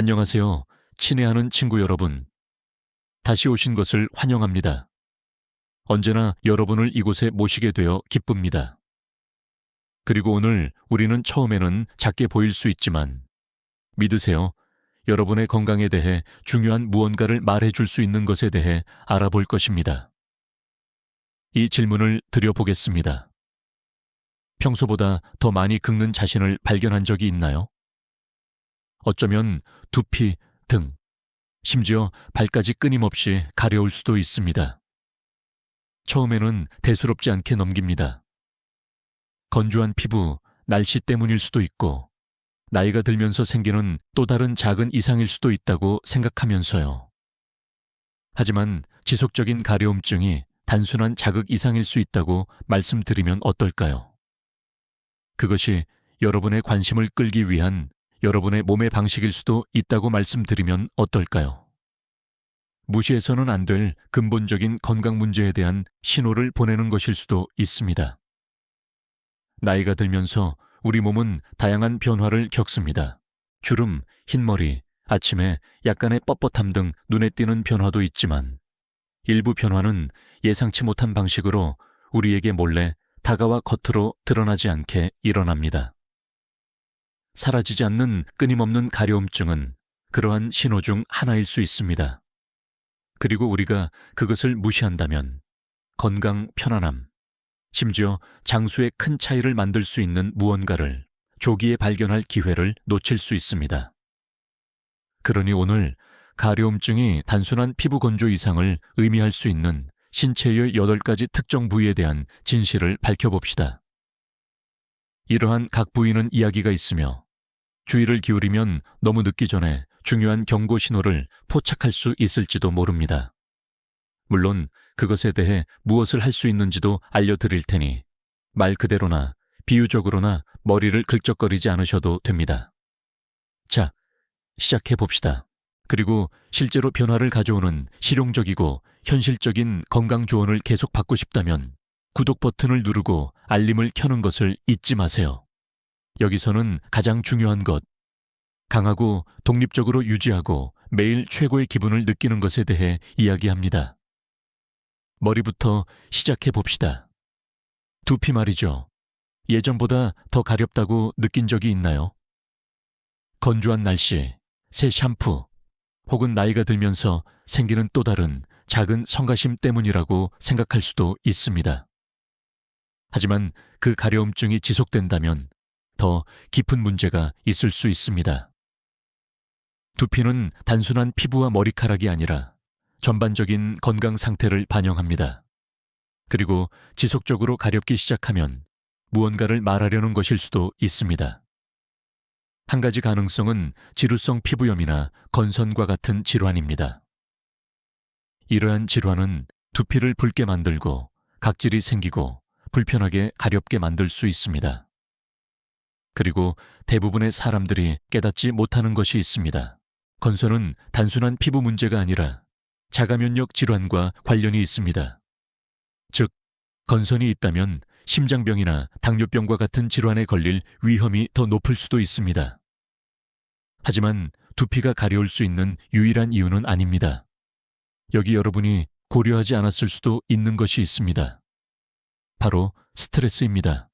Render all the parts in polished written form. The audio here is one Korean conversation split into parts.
안녕하세요. 친애하는 친구 여러분. 다시 오신 것을 환영합니다. 언제나 여러분을 이곳에 모시게 되어 기쁩니다. 그리고 오늘 우리는 처음에는 작게 보일 수 있지만 믿으세요. 여러분의 건강에 대해 중요한 무언가를 말해줄 수 있는 것에 대해 알아볼 것입니다. 이 질문을 드려보겠습니다. 평소보다 더 많이 긁는 자신을 발견한 적이 있나요? 어쩌면 두피, 등, 심지어 발까지 끊임없이 가려울 수도 있습니다. 처음에는 대수롭지 않게 넘깁니다. 건조한 피부, 날씨 때문일 수도 있고 나이가 들면서 생기는 또 다른 작은 이상일 수도 있다고 생각하면서요. 하지만 지속적인 가려움증이 단순한 자극 이상일 수 있다고 말씀드리면 어떨까요? 그것이 여러분의 관심을 끌기 위한 여러분의 몸의 방식일 수도 있다고 말씀드리면 어떨까요? 무시해서는 안 될 근본적인 건강 문제에 대한 신호를 보내는 것일 수도 있습니다. 나이가 들면서 우리 몸은 다양한 변화를 겪습니다. 주름, 흰머리, 아침에 약간의 뻣뻣함 등 눈에 띄는 변화도 있지만 일부 변화는 예상치 못한 방식으로 우리에게 몰래 다가와 겉으로 드러나지 않게 일어납니다. 사라지지 않는 끊임없는 가려움증은 그러한 신호 중 하나일 수 있습니다. 그리고 우리가 그것을 무시한다면 건강, 편안함, 심지어 장수의 큰 차이를 만들 수 있는 무언가를 조기에 발견할 기회를 놓칠 수 있습니다. 그러니 오늘 가려움증이 단순한 피부 건조 이상을 의미할 수 있는 신체의 8가지 특정 부위에 대한 진실을 밝혀봅시다. 이러한 각 부위는 이야기가 있으며 주의를 기울이면 너무 늦기 전에 중요한 경고 신호를 포착할 수 있을지도 모릅니다. 물론 그것에 대해 무엇을 할 수 있는지도 알려드릴 테니 말 그대로나 비유적으로나 머리를 긁적거리지 않으셔도 됩니다. 자, 시작해봅시다. 그리고 실제로 변화를 가져오는 실용적이고 현실적인 건강 조언을 계속 받고 싶다면 구독 버튼을 누르고 알림을 켜는 것을 잊지 마세요. 여기서는 가장 중요한 것, 강하고 독립적으로 유지하고 매일 최고의 기분을 느끼는 것에 대해 이야기합니다. 머리부터 시작해 봅시다. 두피 말이죠. 예전보다 더 가렵다고 느낀 적이 있나요? 건조한 날씨, 새 샴푸, 혹은 나이가 들면서 생기는 또 다른 작은 성가심 때문이라고 생각할 수도 있습니다. 하지만 그 가려움증이 지속된다면 더 깊은 문제가 있을 수 있습니다. 두피는 단순한 피부와 머리카락이 아니라 전반적인 건강 상태를 반영합니다. 그리고 지속적으로 가렵기 시작하면 무언가를 말하려는 것일 수도 있습니다. 한 가지 가능성은 지루성 피부염이나 건선과 같은 질환입니다. 이러한 질환은 두피를 붉게 만들고 각질이 생기고 불편하게 가렵게 만들 수 있습니다. 그리고 대부분의 사람들이 깨닫지 못하는 것이 있습니다. 건선은 단순한 피부 문제가 아니라 자가면역 질환과 관련이 있습니다. 즉, 건선이 있다면 심장병이나 당뇨병과 같은 질환에 걸릴 위험이 더 높을 수도 있습니다. 하지만 두피가 가려울 수 있는 유일한 이유는 아닙니다. 여기 여러분이 고려하지 않았을 수도 있는 것이 있습니다. 바로 스트레스입니다.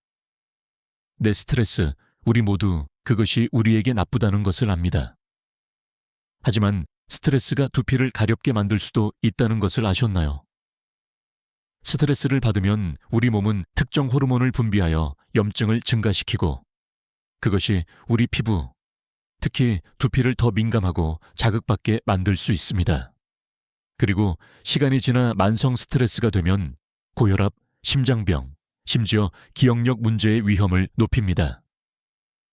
내 스트레스, 우리 모두 그것이 우리에게 나쁘다는 것을 압니다. 하지만 스트레스가 두피를 가렵게 만들 수도 있다는 것을 아셨나요? 스트레스를 받으면 우리 몸은 특정 호르몬을 분비하여 염증을 증가시키고 그것이 우리 피부, 특히 두피를 더 민감하고 자극받게 만들 수 있습니다. 그리고 시간이 지나 만성 스트레스가 되면 고혈압, 심장병, 심지어 기억력 문제의 위험을 높입니다.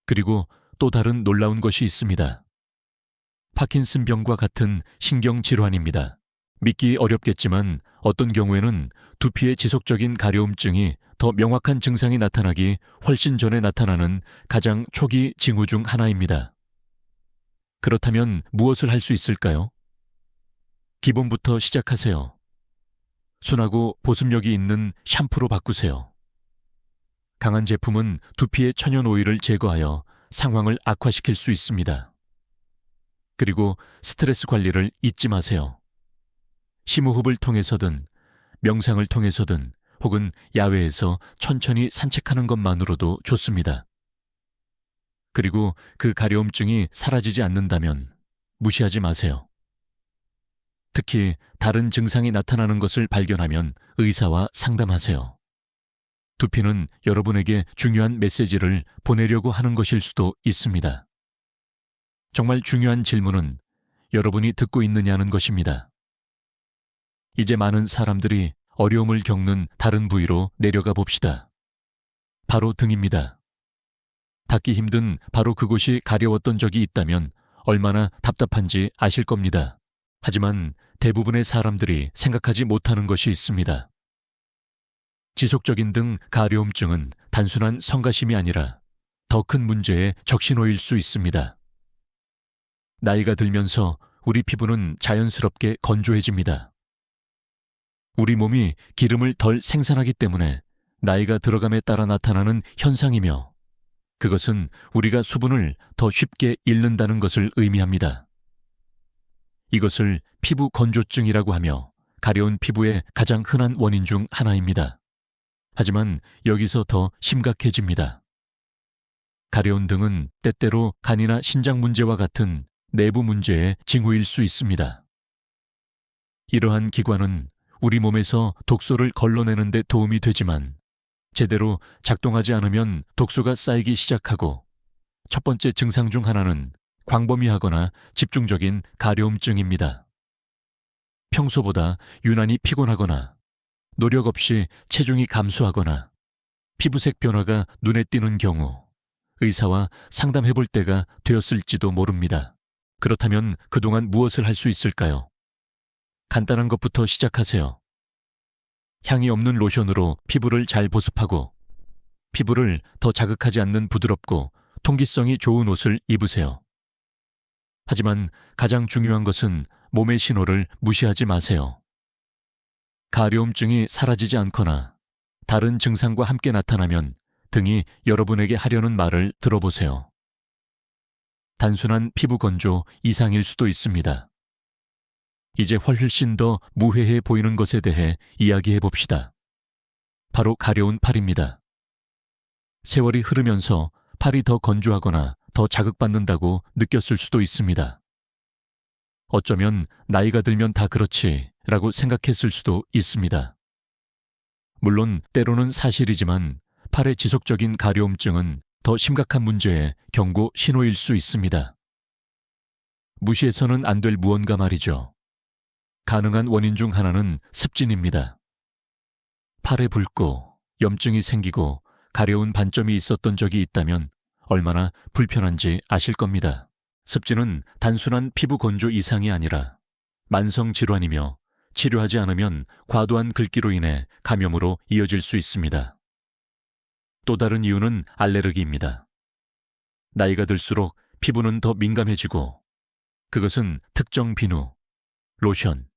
그리고 또 다른 놀라운 것이 있습니다. 파킨슨병과 같은 신경질환입니다. 믿기 어렵겠지만 어떤 경우에는 두피의 지속적인 가려움증이 더 명확한 증상이 나타나기 훨씬 전에 나타나는 가장 초기 징후 중 하나입니다. 그렇다면 무엇을 할 수 있을까요? 기본부터 시작하세요. 순하고 보습력이 있는 샴푸로 바꾸세요. 강한 제품은 두피의 천연 오일을 제거하여 상황을 악화시킬 수 있습니다. 그리고 스트레스 관리를 잊지 마세요. 심호흡을 통해서든 명상을 통해서든 혹은 야외에서 천천히 산책하는 것만으로도 좋습니다. 그리고 그 가려움증이 사라지지 않는다면 무시하지 마세요. 특히 다른 증상이 나타나는 것을 발견하면 의사와 상담하세요. 두피는 여러분에게 중요한 메시지를 보내려고 하는 것일 수도 있습니다. 정말 중요한 질문은 여러분이 듣고 있느냐는 것입니다. 이제 많은 사람들이 어려움을 겪는 다른 부위로 내려가 봅시다. 바로 등입니다. 닿기 힘든 바로 그곳이 가려웠던 적이 있다면 얼마나 답답한지 아실 겁니다. 하지만 대부분의 사람들이 생각하지 못하는 것이 있습니다. 지속적인 등 가려움증은 단순한 성가심이 아니라 더 큰 문제의 적신호일 수 있습니다. 나이가 들면서 우리 피부는 자연스럽게 건조해집니다. 우리 몸이 기름을 덜 생산하기 때문에 나이가 들어감에 따라 나타나는 현상이며 그것은 우리가 수분을 더 쉽게 잃는다는 것을 의미합니다. 이것을 피부 건조증이라고 하며 가려운 피부의 가장 흔한 원인 중 하나입니다. 하지만 여기서 더 심각해집니다. 가려운 등은 때때로 간이나 신장 문제와 같은 내부 문제의 징후일 수 있습니다. 이러한 기관은 우리 몸에서 독소를 걸러내는 데 도움이 되지만 제대로 작동하지 않으면 독소가 쌓이기 시작하고 첫 번째 증상 중 하나는 광범위하거나 집중적인 가려움증입니다. 평소보다 유난히 피곤하거나 노력 없이 체중이 감소하거나 피부색 변화가 눈에 띄는 경우 의사와 상담해 볼 때가 되었을지도 모릅니다. 그렇다면 그동안 무엇을 할 수 있을까요? 간단한 것부터 시작하세요. 향이 없는 로션으로 피부를 잘 보습하고 피부를 더 자극하지 않는 부드럽고 통기성이 좋은 옷을 입으세요. 하지만 가장 중요한 것은 몸의 신호를 무시하지 마세요. 가려움증이 사라지지 않거나 다른 증상과 함께 나타나면 등이 여러분에게 하려는 말을 들어보세요. 단순한 피부 건조 이상일 수도 있습니다. 이제 훨씬 더 무해해 보이는 것에 대해 이야기해 봅시다. 바로 가려운 팔입니다. 세월이 흐르면서 팔이 더 건조하거나 더 자극받는다고 느꼈을 수도 있습니다. 어쩌면 나이가 들면 다 그렇지 라고 생각했을 수도 있습니다. 물론 때로는 사실이지만 팔의 지속적인 가려움증은 더 심각한 문제의 경고 신호일 수 있습니다. 무시해서는 안 될 무언가 말이죠. 가능한 원인 중 하나는 습진입니다. 팔에 붉고 염증이 생기고 가려운 반점이 있었던 적이 있다면 얼마나 불편한지 아실 겁니다. 습진은 단순한 피부 건조 이상이 아니라 만성 질환이며 치료하지 않으면 과도한 긁기로 인해 감염으로 이어질 수 있습니다. 또 다른 이유는 알레르기입니다. 나이가 들수록 피부는 더 민감해지고 그것은 특정 비누, 로션,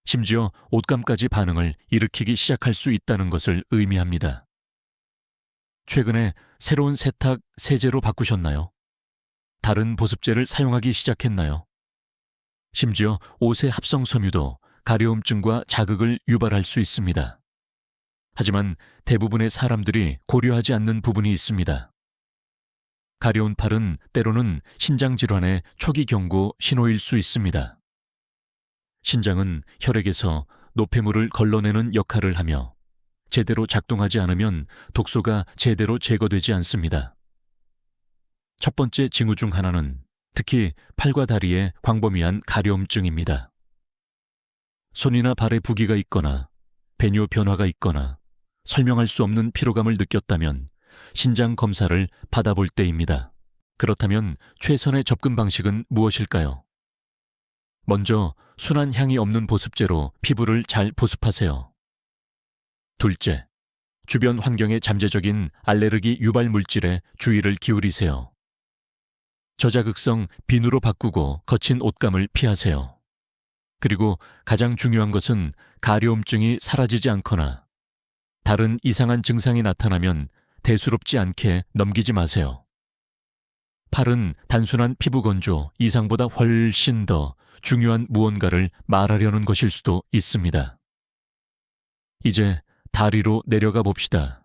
심지어 옷감까지 반응을 일으키기 시작할 수 있다는 것을 의미합니다. 최근에 새로운 세탁, 세제로 바꾸셨나요? 다른 보습제를 사용하기 시작했나요? 심지어 옷의 합성 섬유도 가려움증과 자극을 유발할 수 있습니다. 하지만 대부분의 사람들이 고려하지 않는 부분이 있습니다. 가려운 팔은 때로는 신장 질환의 초기 경고 신호일 수 있습니다. 신장은 혈액에서 노폐물을 걸러내는 역할을 하며 제대로 작동하지 않으면 독소가 제대로 제거되지 않습니다. 첫 번째 징후 중 하나는 특히 팔과 다리에 광범위한 가려움증입니다. 손이나 발에 부기가 있거나 배뇨 변화가 있거나 설명할 수 없는 피로감을 느꼈다면 신장 검사를 받아볼 때입니다. 그렇다면 최선의 접근 방식은 무엇일까요? 먼저 순한 향이 없는 보습제로 피부를 잘 보습하세요. 둘째, 주변 환경의 잠재적인 알레르기 유발 물질에 주의를 기울이세요. 저자극성 비누로 바꾸고 거친 옷감을 피하세요. 그리고 가장 중요한 것은 가려움증이 사라지지 않거나 다른 이상한 증상이 나타나면 대수롭지 않게 넘기지 마세요. 팔은 단순한 피부 건조 이상보다 훨씬 더 중요한 무언가를 말하려는 것일 수도 있습니다. 이제 다리로 내려가 봅시다.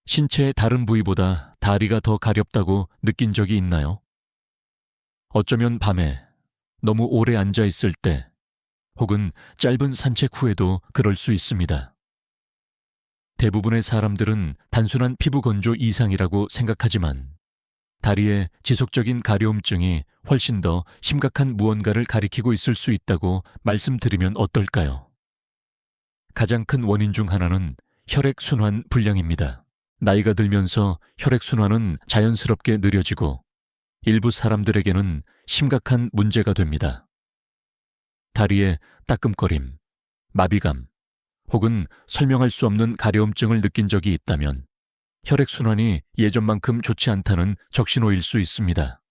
신체의 다른 부위보다 다리가 더 가렵다고 느낀 적이 있나요? 어쩌면 밤에 너무 오래 앉아 있을 때 혹은 짧은 산책 후에도 그럴 수 있습니다. 대부분의 사람들은 단순한 피부 건조 이상이라고 생각하지만 다리의 지속적인 가려움증이 훨씬 더 심각한 무언가를 가리키고 있을 수 있다고 말씀드리면 어떨까요? 가장 큰 원인 중 하나는 혈액순환 불량입니다. 나이가 들면서 혈액순환은 자연스럽게 느려지고 일부 사람들에게는 심각한 문제가 됩니다. 다리에 따끔거림, 마비감, 혹은 설명할 수 없는 가려움증을 느낀 적이 있다면 혈액순환이 예전만큼 좋지 않다는 적신호일 수 있습니다.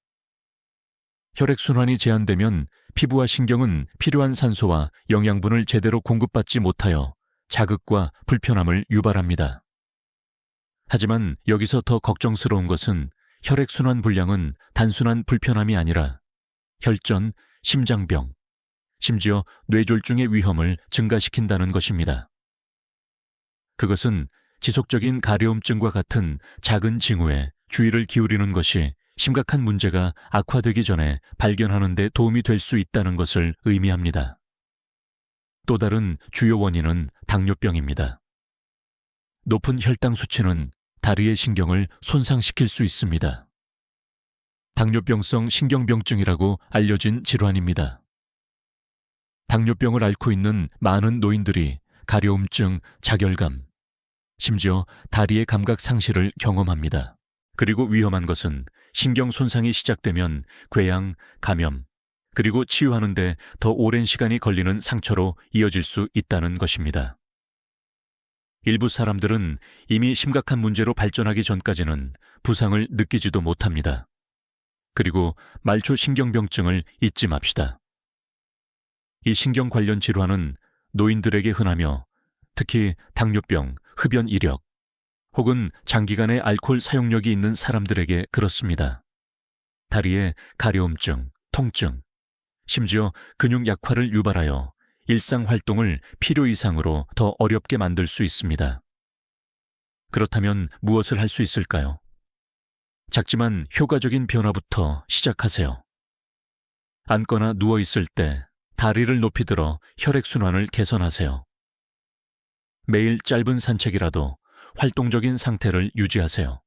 혈액순환이 제한되면 피부와 신경은 필요한 산소와 영양분을 제대로 공급받지 못하여 자극과 불편함을 유발합니다. 하지만 여기서 더 걱정스러운 것은 혈액순환 불량은 단순한 불편함이 아니라 혈전, 심장병, 심지어 뇌졸중의 위험을 증가시킨다는 것입니다. 그것은 지속적인 가려움증과 같은 작은 징후에 주의를 기울이는 것이 심각한 문제가 악화되기 전에 발견하는 데 도움이 될 수 있다는 것을 의미합니다. 또 다른 주요 원인은 당뇨병입니다. 높은 혈당 수치는 다리의 신경을 손상시킬 수 있습니다. 당뇨병성 신경병증이라고 알려진 질환입니다. 당뇨병을 앓고 있는 많은 노인들이 가려움증, 자결감, 심지어 다리의 감각 상실을 경험합니다. 그리고 위험한 것은 신경 손상이 시작되면 궤양, 감염, 그리고 치유하는 데 더 오랜 시간이 걸리는 상처로 이어질 수 있다는 것입니다. 일부 사람들은 이미 심각한 문제로 발전하기 전까지는 부상을 느끼지도 못합니다. 그리고 말초 신경병증을 잊지 맙시다. 이 신경 관련 질환은 노인들에게 흔하며 특히 당뇨병, 흡연 이력, 혹은 장기간의 알코올 사용력이 있는 사람들에게 그렇습니다. 다리에 가려움증, 통증, 심지어 근육 약화를 유발하여 일상 활동을 필요 이상으로 더 어렵게 만들 수 있습니다. 그렇다면 무엇을 할 수 있을까요? 작지만 효과적인 변화부터 시작하세요. 앉거나 누워 있을 때 다리를 높이 들어 혈액순환을 개선하세요. 매일 짧은 산책이라도 활동적인 상태를 유지하세요.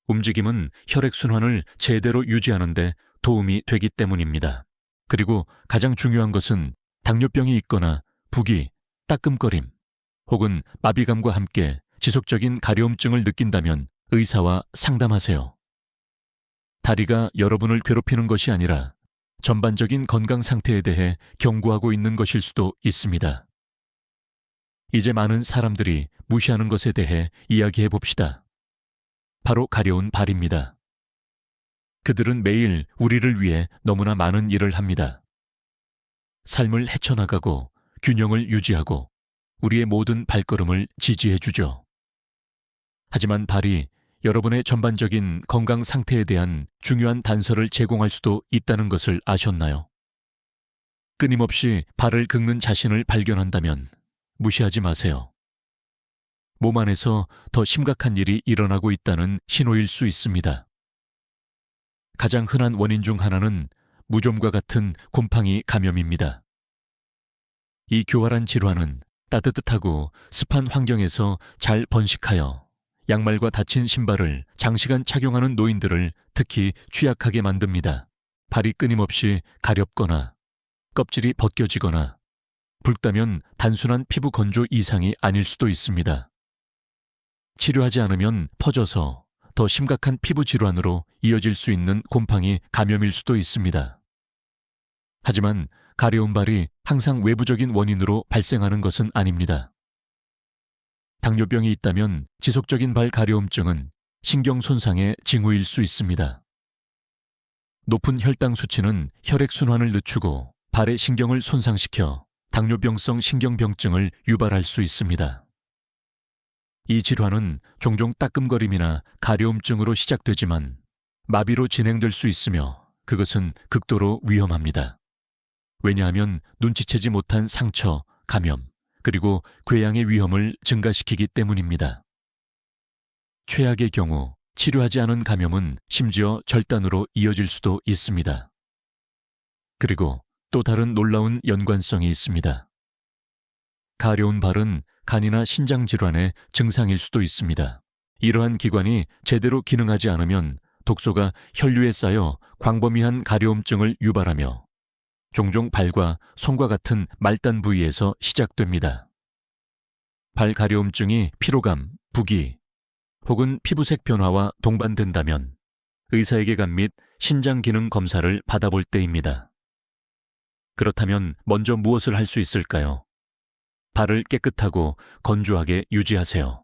움직임은 혈액순환을 제대로 유지하는 데 도움이 되기 때문입니다. 그리고 가장 중요한 것은 당뇨병이 있거나 부기, 따끔거림, 혹은 마비감과 함께 지속적인 가려움증을 느낀다면 의사와 상담하세요. 다리가 여러분을 괴롭히는 것이 아니라 전반적인 건강 상태에 대해 경고하고 있는 것일 수도 있습니다. 이제 많은 사람들이 무시하는 것에 대해 이야기해 봅시다. 바로 가려운 발입니다. 그들은 매일 우리를 위해 너무나 많은 일을 합니다. 삶을 헤쳐나가고 균형을 유지하고 우리의 모든 발걸음을 지지해 주죠. 하지만 발이 여러분의 전반적인 건강 상태에 대한 중요한 단서를 제공할 수도 있다는 것을 아셨나요? 끊임없이 발을 긁는 자신을 발견한다면 무시하지 마세요. 몸 안에서 더 심각한 일이 일어나고 있다는 신호일 수 있습니다. 가장 흔한 원인 중 하나는 무좀과 같은 곰팡이 감염입니다. 이 교활한 질환은 따뜻하고 습한 환경에서 잘 번식하여 양말과 닫힌 신발을 장시간 착용하는 노인들을 특히 취약하게 만듭니다. 발이 끊임없이 가렵거나 껍질이 벗겨지거나 붉다면 단순한 피부 건조 이상이 아닐 수도 있습니다. 치료하지 않으면 퍼져서 더 심각한 피부 질환으로 이어질 수 있는 곰팡이 감염일 수도 있습니다. 하지만 가려운 발이 항상 외부적인 원인으로 발생하는 것은 아닙니다. 당뇨병이 있다면 지속적인 발 가려움증은 신경 손상의 징후일 수 있습니다. 높은 혈당 수치는 혈액순환을 늦추고 발의 신경을 손상시켜 당뇨병성 신경병증을 유발할 수 있습니다. 이 질환은 종종 따끔거림이나 가려움증으로 시작되지만 마비로 진행될 수 있으며 그것은 극도로 위험합니다. 왜냐하면 눈치채지 못한 상처, 감염, 그리고 궤양의 위험을 증가시키기 때문입니다. 최악의 경우 치료하지 않은 감염은 심지어 절단으로 이어질 수도 있습니다. 그리고 또 다른 놀라운 연관성이 있습니다. 가려운 발은 간이나 신장 질환의 증상일 수도 있습니다. 이러한 기관이 제대로 기능하지 않으면 독소가 혈류에 쌓여 광범위한 가려움증을 유발하며 종종 발과 손과 같은 말단 부위에서 시작됩니다. 발 가려움증이 피로감, 부기, 혹은 피부색 변화와 동반된다면 의사에게 간 및 신장 기능 검사를 받아볼 때입니다. 그렇다면 먼저 무엇을 할 수 있을까요? 발을 깨끗하고 건조하게 유지하세요.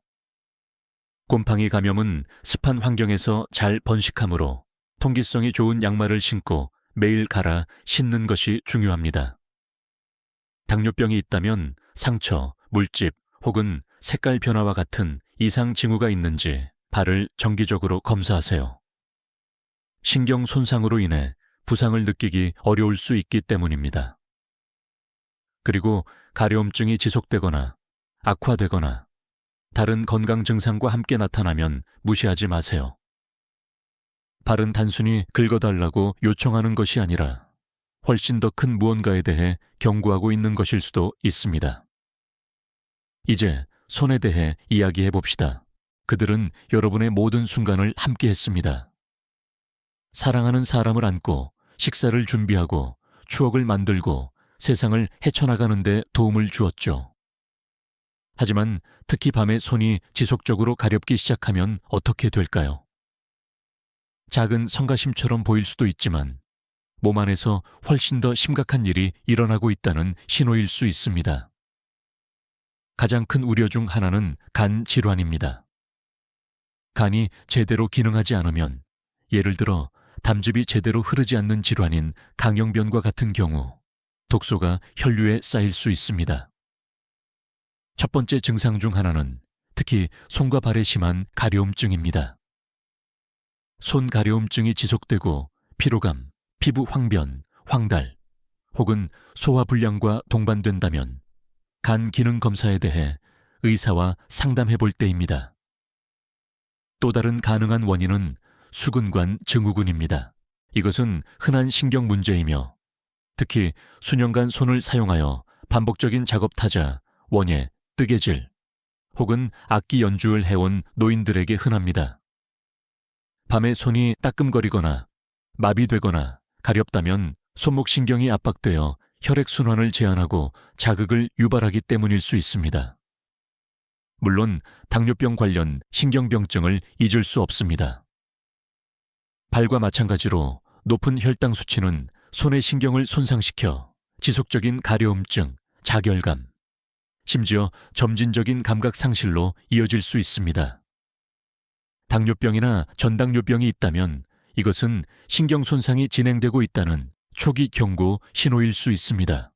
곰팡이 감염은 습한 환경에서 잘 번식하므로 통기성이 좋은 양말을 신고 매일 갈아 신는 것이 중요합니다. 당뇨병이 있다면 상처, 물집 혹은 색깔 변화와 같은 이상 징후가 있는지 발을 정기적으로 검사하세요. 신경 손상으로 인해 부상을 느끼기 어려울 수 있기 때문입니다. 그리고 가려움증이 지속되거나 악화되거나 다른 건강 증상과 함께 나타나면 무시하지 마세요. 발은 단순히 긁어달라고 요청하는 것이 아니라 훨씬 더 큰 무언가에 대해 경고하고 있는 것일 수도 있습니다. 이제 손에 대해 이야기해 봅시다. 그들은 여러분의 모든 순간을 함께 했습니다. 사랑하는 사람을 안고 식사를 준비하고 추억을 만들고 세상을 헤쳐나가는 데 도움을 주었죠. 하지만 특히 밤에 손이 지속적으로 가렵기 시작하면 어떻게 될까요? 작은 성가심처럼 보일 수도 있지만 몸 안에서 훨씬 더 심각한 일이 일어나고 있다는 신호일 수 있습니다. 가장 큰 우려 중 하나는 간 질환입니다. 간이 제대로 기능하지 않으면 예를 들어 담즙이 제대로 흐르지 않는 질환인 강형변과 같은 경우 독소가 혈류에 쌓일 수 있습니다. 첫 번째 증상 중 하나는 특히 손과 발에 심한 가려움증입니다. 손 가려움증이 지속되고 피로감, 피부 황변, 황달 혹은 소화불량과 동반된다면 간 기능 검사에 대해 의사와 상담해 볼 때입니다. 또 다른 가능한 원인은 수근관 증후군입니다. 이것은 흔한 신경 문제이며 특히 수년간 손을 사용하여 반복적인 작업타자, 원예, 뜨개질 혹은 악기 연주를 해온 노인들에게 흔합니다. 밤에 손이 따끔거리거나 마비되거나 가렵다면 손목신경이 압박되어 혈액순환을 제한하고 자극을 유발하기 때문일 수 있습니다. 물론 당뇨병 관련 신경병증을 잊을 수 없습니다. 발과 마찬가지로 높은 혈당 수치는 손의 신경을 손상시켜 지속적인 가려움증, 자결감, 심지어 점진적인 감각 상실로 이어질 수 있습니다. 당뇨병이나 전당뇨병이 있다면 이것은 신경 손상이 진행되고 있다는 초기 경고 신호일 수 있습니다.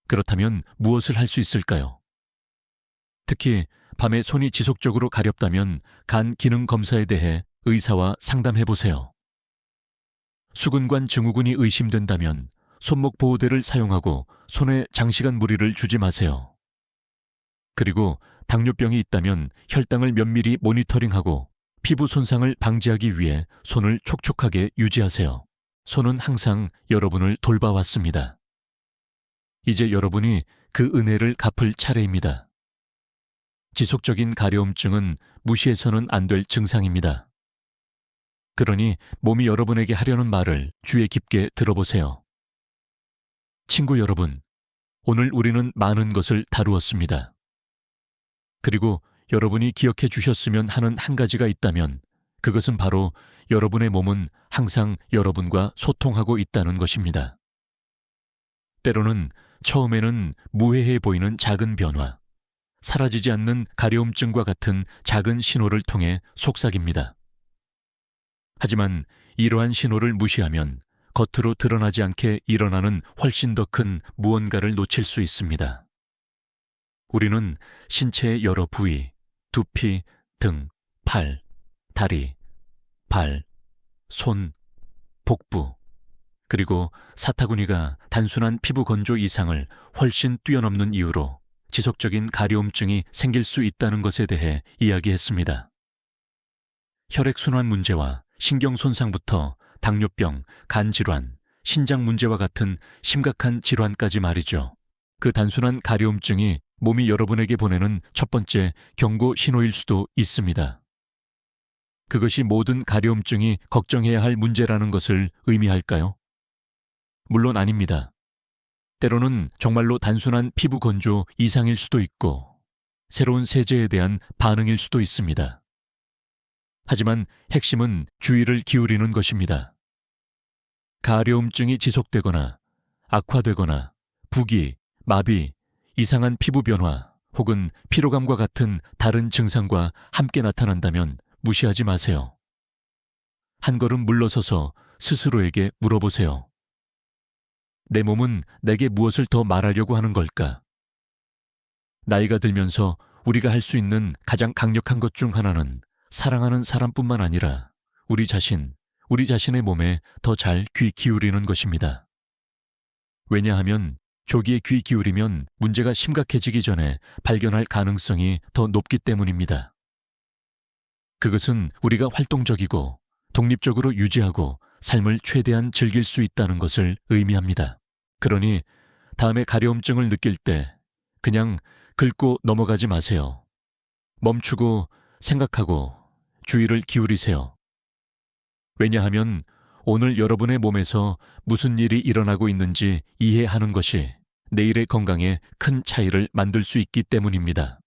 그렇다면 무엇을 할 수 있을까요? 특히 밤에 손이 지속적으로 가렵다면 간 기능 검사에 대해 의사와 상담해 보세요. 수근관 증후군이 의심된다면 손목 보호대를 사용하고 손에 장시간 무리를 주지 마세요. 그리고 당뇨병이 있다면 혈당을 면밀히 모니터링하고 피부 손상을 방지하기 위해 손을 촉촉하게 유지하세요. 손은 항상 여러분을 돌봐왔습니다. 이제 여러분이 그 은혜를 갚을 차례입니다. 지속적인 가려움증은 무시해서는 안 될 증상입니다. 그러니 몸이 여러분에게 하려는 말을 주의 깊게 들어보세요. 친구 여러분, 오늘 우리는 많은 것을 다루었습니다. 그리고 여러분이 기억해 주셨으면 하는 한 가지가 있다면 그것은 바로 여러분의 몸은 항상 여러분과 소통하고 있다는 것입니다. 때로는 처음에는 무해해 보이는 작은 변화, 사라지지 않는 가려움증과 같은 작은 신호를 통해 속삭입니다. 하지만 이러한 신호를 무시하면 겉으로 드러나지 않게 일어나는 훨씬 더 큰 무언가를 놓칠 수 있습니다. 우리는 신체의 여러 부위, 두피, 등, 팔, 다리, 발, 손, 복부, 그리고 사타구니가 단순한 피부 건조 이상을 훨씬 뛰어넘는 이유로 지속적인 가려움증이 생길 수 있다는 것에 대해 이야기했습니다. 혈액순환 문제와 신경 손상부터 당뇨병, 간 질환, 신장 문제와 같은 심각한 질환까지 말이죠. 그 단순한 가려움증이 몸이 여러분에게 보내는 첫 번째 경고 신호일 수도 있습니다. 그것이 모든 가려움증이 걱정해야 할 문제라는 것을 의미할까요? 물론 아닙니다. 때로는 정말로 단순한 피부 건조 이상일 수도 있고 새로운 세제에 대한 반응일 수도 있습니다. 하지만 핵심은 주의를 기울이는 것입니다. 가려움증이 지속되거나 악화되거나 부기, 마비, 이상한 피부 변화 혹은 피로감과 같은 다른 증상과 함께 나타난다면 무시하지 마세요. 한 걸음 물러서서 스스로에게 물어보세요. 내 몸은 내게 무엇을 더 말하려고 하는 걸까? 나이가 들면서 우리가 할 수 있는 가장 강력한 것 중 하나는 사랑하는 사람뿐만 아니라 우리 자신의 몸에 더 잘 귀 기울이는 것입니다. 왜냐하면 조기에 귀 기울이면 문제가 심각해지기 전에 발견할 가능성이 더 높기 때문입니다. 그것은 우리가 활동적이고 독립적으로 유지하고 삶을 최대한 즐길 수 있다는 것을 의미합니다. 그러니 다음에 가려움증을 느낄 때 그냥 긁고 넘어가지 마세요. 멈추고 생각하고 주의를 기울이세요. 왜냐하면 오늘 여러분의 몸에서 무슨 일이 일어나고 있는지 이해하는 것이 내일의 건강에 큰 차이를 만들 수 있기 때문입니다.